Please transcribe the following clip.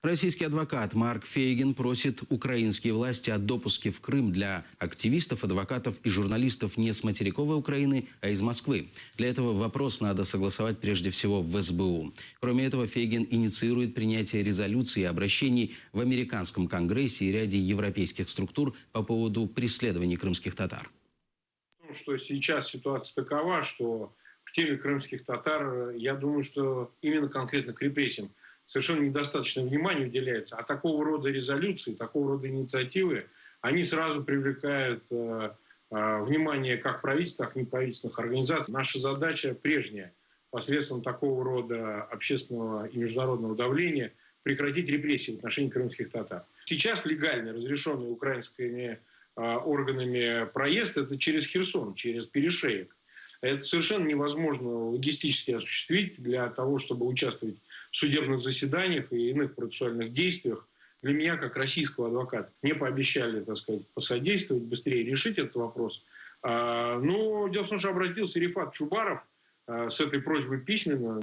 Российский адвокат Марк Фейгин просит украинские власти о допуске в Крым для активистов, адвокатов и журналистов не с материковой Украины, а из Москвы. Для этого вопрос надо согласовать прежде всего в СБУ. Кроме этого, Фейгин инициирует принятие резолюций и обращений в американском конгрессе и ряде европейских структур по поводу преследований крымских татар. Что сейчас ситуация такова, что к теме крымских татар, я думаю, что именно конкретно к репрессиям совершенно недостаточно внимания уделяется. А такого рода резолюции, такого рода инициативы, они сразу привлекают внимание как правительства, так и неправительственных организаций. Наша задача прежняя, посредством такого рода общественного и международного давления, прекратить репрессии в отношении крымских татар. Сейчас легально разрешенный украинскими органами проезд — это через Херсон, через перешеек. Это совершенно невозможно логистически осуществить для того, чтобы участвовать в судебных заседаниях и иных процессуальных действиях. Для меня, как российского адвоката, мне пообещали, так сказать, посодействовать, быстрее решить этот вопрос. Но дело в том, что обратился Рифат Чубаров с этой просьбой письменно.